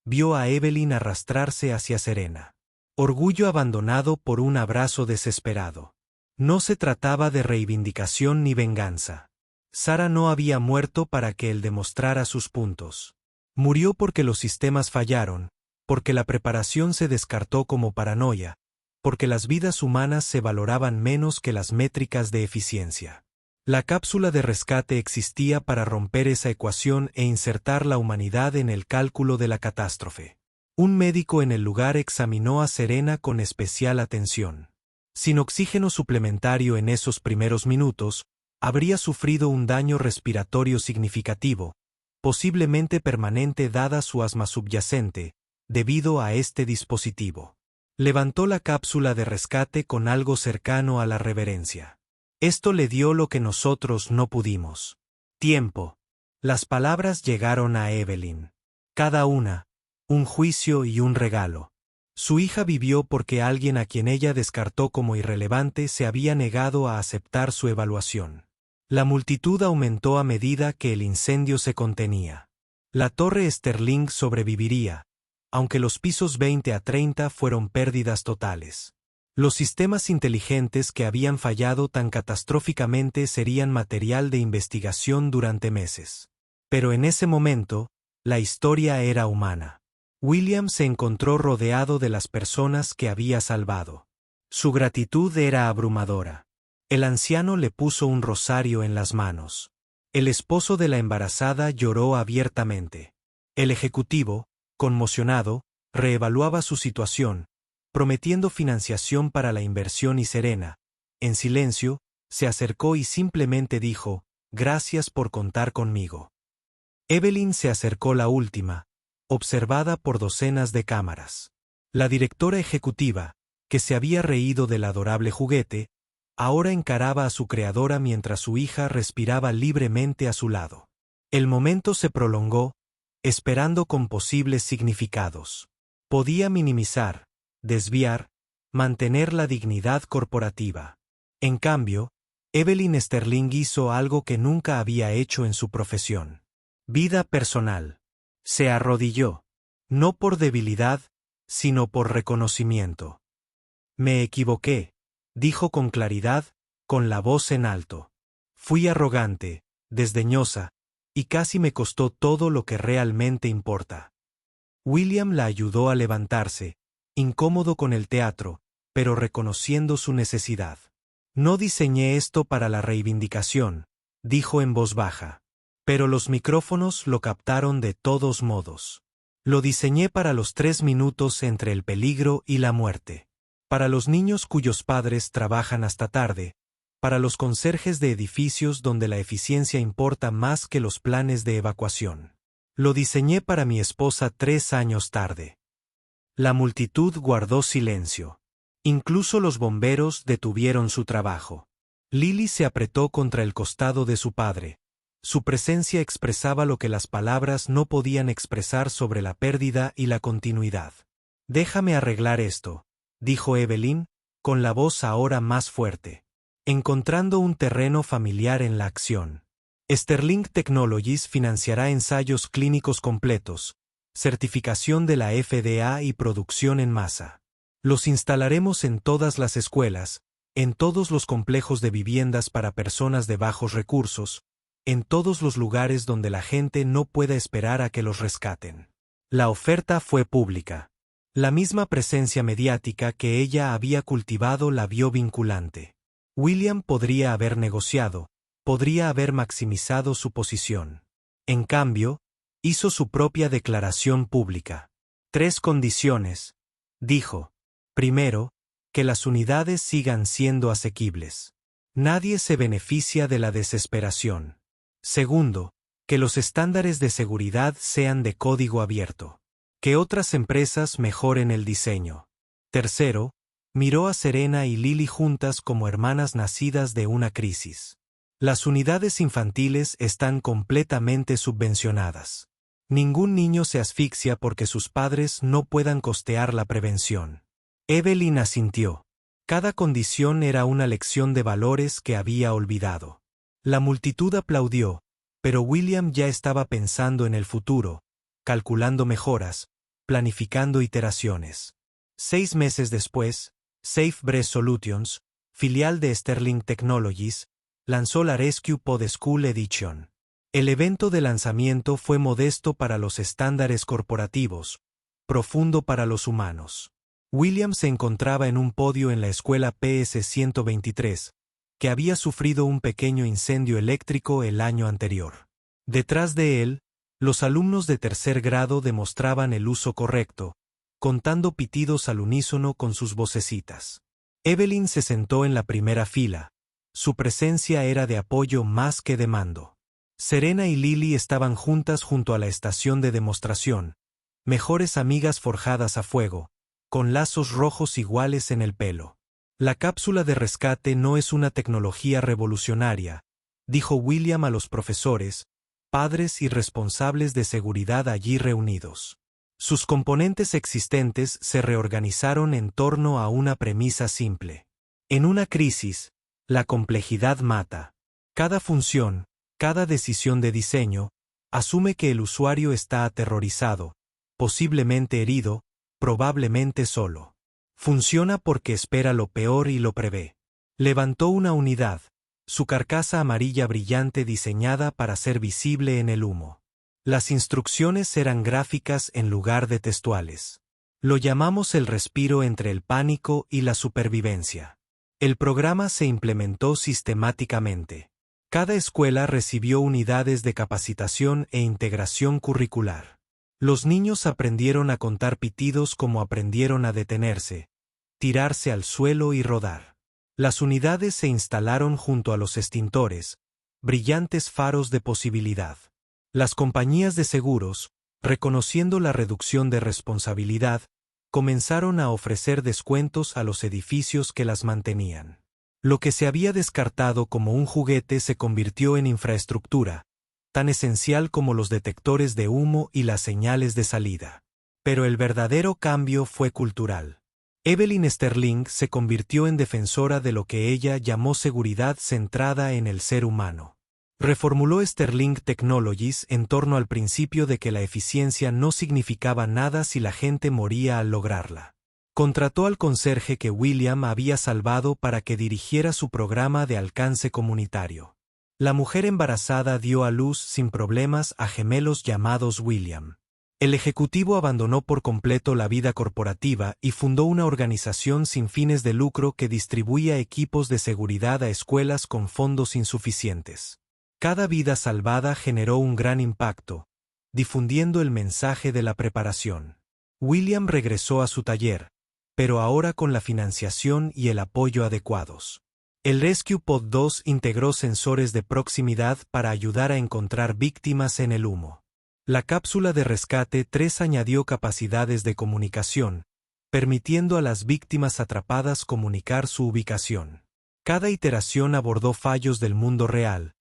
vio a Evelyn arrastrarse hacia Serena. Orgullo abandonado por un abrazo desesperado. No se trataba de reivindicación ni venganza. Sara no había muerto para que él demostrara sus puntos. Murió porque los sistemas fallaron, porque la preparación se descartó como paranoia, porque las vidas humanas se valoraban menos que las métricas de eficiencia. La cápsula de rescate existía para romper esa ecuación e insertar la humanidad en el cálculo de la catástrofe. Un médico en el lugar examinó a Serena con especial atención. Sin oxígeno suplementario en esos primeros minutos, habría sufrido un daño respiratorio significativo, posiblemente permanente dada su asma subyacente, debido a este dispositivo. Levantó la cápsula de rescate con algo cercano a la reverencia. Esto le dio lo que nosotros no pudimos. Tiempo. Las palabras llegaron a Evelyn. Cada una, un juicio y un regalo. Su hija vivió porque alguien a quien ella descartó como irrelevante se había negado a aceptar su evaluación. La multitud aumentó a medida que el incendio se contenía. La torre Sterling sobreviviría, aunque los pisos 20 a 30 fueron pérdidas totales. Los sistemas inteligentes que habían fallado tan catastróficamente serían material de investigación durante meses. Pero en ese momento, la historia era humana. William se encontró rodeado de las personas que había salvado. Su gratitud era abrumadora. El anciano le puso un rosario en las manos. El esposo de la embarazada lloró abiertamente. El ejecutivo, conmocionado, reevaluaba su situación, prometiendo financiación para la inversión y Serena, en silencio, se acercó y simplemente dijo, «Gracias por contar conmigo». Evelyn se acercó la última, observada por docenas de cámaras. La directora ejecutiva, que se había reído del adorable juguete, ahora encaraba a su creadora mientras su hija respiraba libremente a su lado. El momento se prolongó, esperando con posibles significados. Podía minimizar, desviar, mantener la dignidad corporativa. En cambio, Evelyn Sterling hizo algo que nunca había hecho en su profesión. Vida personal. Se arrodilló. No por debilidad, sino por reconocimiento. Me equivoqué, dijo con claridad, con la voz en alto. Fui arrogante, desdeñosa, y casi me costó todo lo que realmente importa. William la ayudó a levantarse, incómodo con el teatro, pero reconociendo su necesidad. No diseñé esto para la reivindicación, dijo en voz baja. Pero los micrófonos lo captaron de todos modos. Lo diseñé para los 3 minutos entre el peligro y la muerte. Para los niños cuyos padres trabajan hasta tarde, para los conserjes de edificios donde la eficiencia importa más que los planes de evacuación. Lo diseñé para mi esposa 3 años tarde. La multitud guardó silencio. Incluso los bomberos detuvieron su trabajo. Lily se apretó contra el costado de su padre. Su presencia expresaba lo que las palabras no podían expresar sobre la pérdida y la continuidad. «Déjame arreglar esto», dijo Evelyn, con la voz ahora más fuerte. Encontrando un terreno familiar en la acción. Sterling Technologies financiará ensayos clínicos completos, certificación de la FDA y producción en masa. Los instalaremos en todas las escuelas, en todos los complejos de viviendas para personas de bajos recursos, en todos los lugares donde la gente no pueda esperar a que los rescaten. La oferta fue pública. La misma presencia mediática que ella había cultivado la vio vinculante. William podría haber negociado, podría haber maximizado su posición. En cambio, hizo su propia declaración pública. 3 condiciones, dijo. Primero, que las unidades sigan siendo asequibles. Nadie se beneficia de la desesperación. Segundo, que los estándares de seguridad sean de código abierto. Que otras empresas mejoren el diseño. Tercero, miró a Serena y Lily juntas como hermanas nacidas de una crisis. Las unidades infantiles están completamente subvencionadas. Ningún niño se asfixia porque sus padres no puedan costear la prevención. Evelyn asintió. Cada condición era una lección de valores que había olvidado. La multitud aplaudió, pero William ya estaba pensando en el futuro, calculando mejoras, planificando iteraciones. 6 meses después, Safe Breast Solutions, filial de Sterling Technologies, lanzó la Rescue Pod School Edition. El evento de lanzamiento fue modesto para los estándares corporativos, profundo para los humanos. William se encontraba en un podio en la escuela PS-123, que había sufrido un pequeño incendio eléctrico el año anterior. Detrás de él, los alumnos de 3er grado demostraban el uso correcto, contando pitidos al unísono con sus vocecitas. Evelyn se sentó en la primera fila. Su presencia era de apoyo más que de mando. Serena y Lily estaban juntas junto a la estación de demostración, mejores amigas forjadas a fuego, con lazos rojos iguales en el pelo. La cápsula de rescate no es una tecnología revolucionaria, dijo William a los profesores, padres y responsables de seguridad allí reunidos. Sus componentes existentes se reorganizaron en torno a una premisa simple. En una crisis, la complejidad mata. Cada función, cada decisión de diseño, asume que el usuario está aterrorizado, posiblemente herido, probablemente solo. Funciona porque espera lo peor y lo prevé. Levantó una unidad, su carcasa amarilla brillante diseñada para ser visible en el humo. Las instrucciones eran gráficas en lugar de textuales. Lo llamamos el respiro entre el pánico y la supervivencia. El programa se implementó sistemáticamente. Cada escuela recibió unidades de capacitación e integración curricular. Los niños aprendieron a contar pitidos como aprendieron a detenerse, tirarse al suelo y rodar. Las unidades se instalaron junto a los extintores, brillantes faros de posibilidad. Las compañías de seguros, reconociendo la reducción de responsabilidad, comenzaron a ofrecer descuentos a los edificios que las mantenían. Lo que se había descartado como un juguete se convirtió en infraestructura, tan esencial como los detectores de humo y las señales de salida. Pero el verdadero cambio fue cultural. Evelyn Sterling se convirtió en defensora de lo que ella llamó seguridad centrada en el ser humano. Reformuló Sterling Technologies en torno al principio de que la eficiencia no significaba nada si la gente moría al lograrla. Contrató al conserje que William había salvado para que dirigiera su programa de alcance comunitario. La mujer embarazada dio a luz sin problemas a gemelos llamados William. El ejecutivo abandonó por completo la vida corporativa y fundó una organización sin fines de lucro que distribuía equipos de seguridad a escuelas con fondos insuficientes. Cada vida salvada generó un gran impacto, difundiendo el mensaje de la preparación. William regresó a su taller, pero ahora con la financiación y el apoyo adecuados. El Rescue Pod 2 integró sensores de proximidad para ayudar a encontrar víctimas en el humo. La cápsula de rescate 3 añadió capacidades de comunicación, permitiendo a las víctimas atrapadas comunicar su ubicación. Cada iteración abordó fallos del mundo real,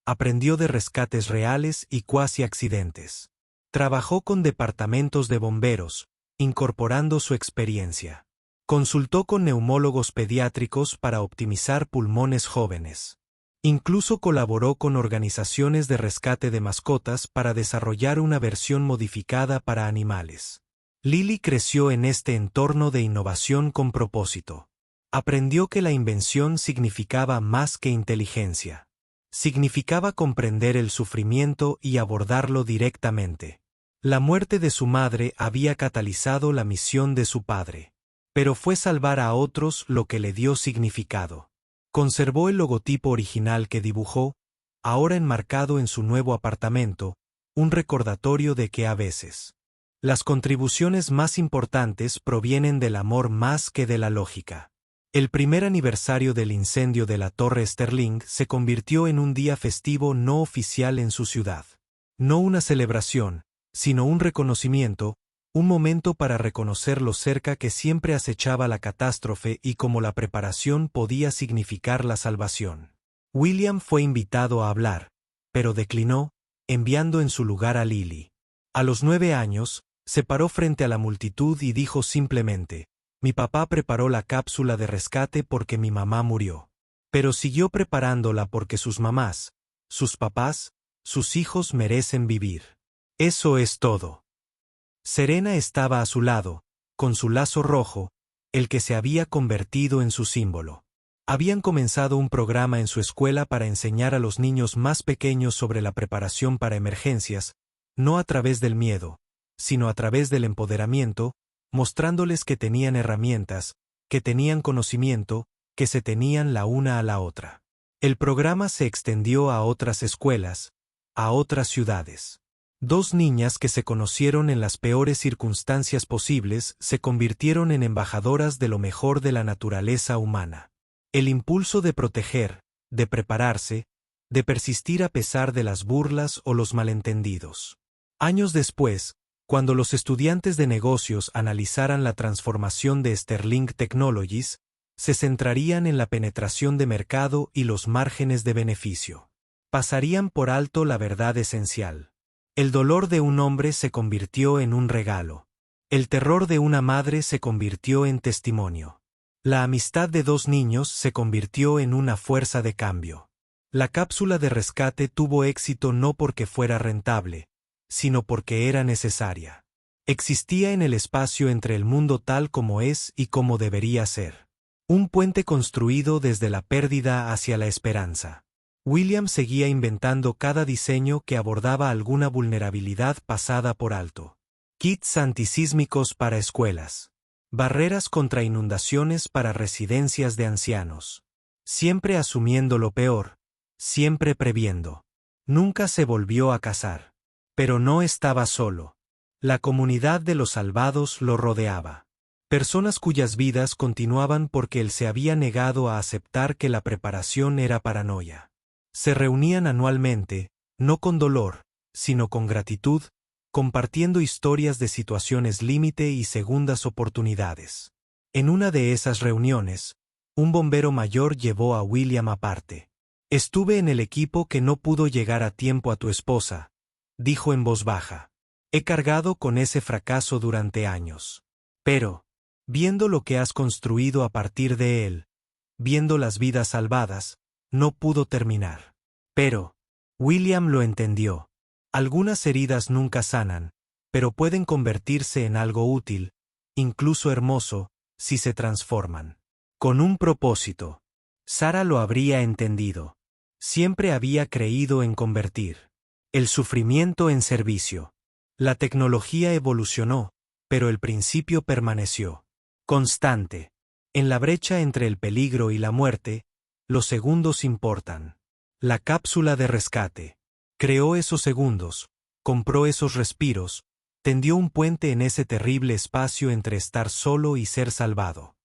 aprendió de rescates reales y cuasi accidentes. Trabajó con departamentos de bomberos, incorporando su experiencia. Consultó con neumólogos pediátricos para optimizar pulmones jóvenes. Incluso colaboró con organizaciones de rescate de mascotas para desarrollar una versión modificada para animales. Lily creció en este entorno de innovación con propósito. Aprendió que la invención significaba más que inteligencia. Significaba comprender el sufrimiento y abordarlo directamente. La muerte de su madre había catalizado la misión de su padre. Pero fue salvar a otros lo que le dio significado. Conservó el logotipo original que dibujó, ahora enmarcado en su nuevo apartamento, un recordatorio de que a veces las contribuciones más importantes provienen del amor más que de la lógica. El primer aniversario del incendio de la Torre Sterling se convirtió en un día festivo no oficial en su ciudad. No una celebración, sino un reconocimiento, un momento para reconocer lo cerca que siempre acechaba la catástrofe y cómo la preparación podía significar la salvación. William fue invitado a hablar, pero declinó, enviando en su lugar a Lily. A los 9 años, se paró frente a la multitud y dijo simplemente: «Mi papá preparó la cápsula de rescate porque mi mamá murió. Pero siguió preparándola porque sus mamás, sus papás, sus hijos merecen vivir. Eso es todo». Serena estaba a su lado, con su lazo rojo, el que se había convertido en su símbolo. Habían comenzado un programa en su escuela para enseñar a los niños más pequeños sobre la preparación para emergencias, no a través del miedo, sino a través del empoderamiento, mostrándoles que tenían herramientas, que tenían conocimiento, que se tenían la una a la otra. El programa se extendió a otras escuelas, a otras ciudades. 2 niñas que se conocieron en las peores circunstancias posibles se convirtieron en embajadoras de lo mejor de la naturaleza humana. El impulso de proteger, de prepararse, de persistir a pesar de las burlas o los malentendidos. Años después, cuando los estudiantes de negocios analizaran la transformación de Sterling Technologies, se centrarían en la penetración de mercado y los márgenes de beneficio. Pasarían por alto la verdad esencial. El dolor de un hombre se convirtió en un regalo. El terror de una madre se convirtió en testimonio. La amistad de 2 niños se convirtió en una fuerza de cambio. La cápsula de rescate tuvo éxito no porque fuera rentable, sino porque era necesaria. Existía en el espacio entre el mundo tal como es y como debería ser. Un puente construido desde la pérdida hacia la esperanza. William seguía inventando cada diseño que abordaba alguna vulnerabilidad pasada por alto. Kits antisísmicos para escuelas. Barreras contra inundaciones para residencias de ancianos. Siempre asumiendo lo peor, siempre previendo. Nunca se volvió a casar. Pero no estaba solo. La comunidad de los salvados lo rodeaba. Personas cuyas vidas continuaban porque él se había negado a aceptar que la preparación era paranoia. Se reunían anualmente, no con dolor, sino con gratitud, compartiendo historias de situaciones límite y segundas oportunidades. En una de esas reuniones, un bombero mayor llevó a William aparte. «Estuve en el equipo que no pudo llegar a tiempo a tu esposa», dijo en voz baja. «He cargado con ese fracaso durante años. Pero, viendo lo que has construido a partir de él, viendo las vidas salvadas, no pudo terminar». Pero, William lo entendió. Algunas heridas nunca sanan, pero pueden convertirse en algo útil, incluso hermoso, si se transforman. Con un propósito. Sara lo habría entendido. Siempre había creído en convertir el sufrimiento en servicio. La tecnología evolucionó, pero el principio permaneció. Constante. En la brecha entre el peligro y la muerte, los segundos importan. La cápsula de rescate. Creó esos segundos, compró esos respiros, tendió un puente en ese terrible espacio entre estar solo y ser salvado.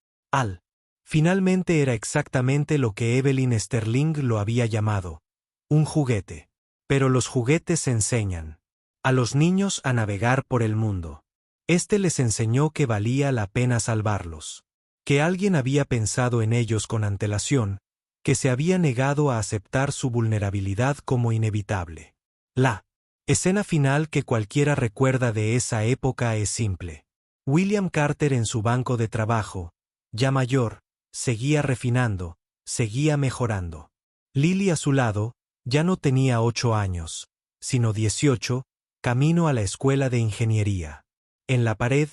Finalmente era exactamente lo que Evelyn Sterling lo había llamado, un juguete. Pero los juguetes enseñan a los niños a navegar por el mundo. Este les enseñó que valía la pena salvarlos, que alguien había pensado en ellos con antelación, que se había negado a aceptar su vulnerabilidad como inevitable. La escena final que cualquiera recuerda de esa época es simple. William Carter en su banco de trabajo, ya mayor, seguía refinando, seguía mejorando. Lily a su lado, ya no tenía 8 años, sino 18, camino a la escuela de ingeniería. En la pared,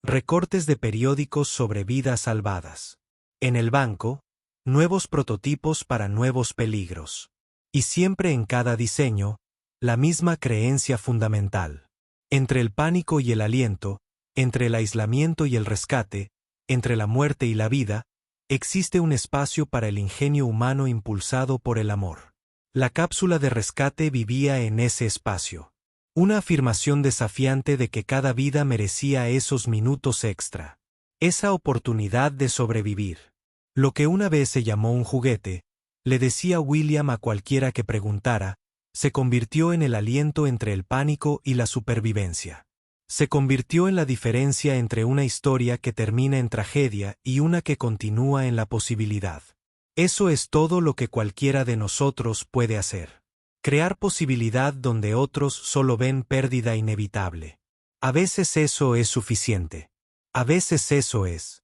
recortes de periódicos sobre vidas salvadas. En el banco, nuevos prototipos para nuevos peligros. Y siempre en cada diseño, la misma creencia fundamental. Entre el pánico y el aliento, entre el aislamiento y el rescate, entre la muerte y la vida, existe un espacio para el ingenio humano impulsado por el amor. La cápsula de rescate vivía en ese espacio. Una afirmación desafiante de que cada vida merecía esos minutos extra. Esa oportunidad de sobrevivir. Lo que una vez se llamó un juguete, le decía William a cualquiera que preguntara, se convirtió en el aliento entre el pánico y la supervivencia. Se convirtió en la diferencia entre una historia que termina en tragedia y una que continúa en la posibilidad. Eso es todo lo que cualquiera de nosotros puede hacer. Crear posibilidad donde otros solo ven pérdida inevitable. A veces eso es suficiente. A veces eso es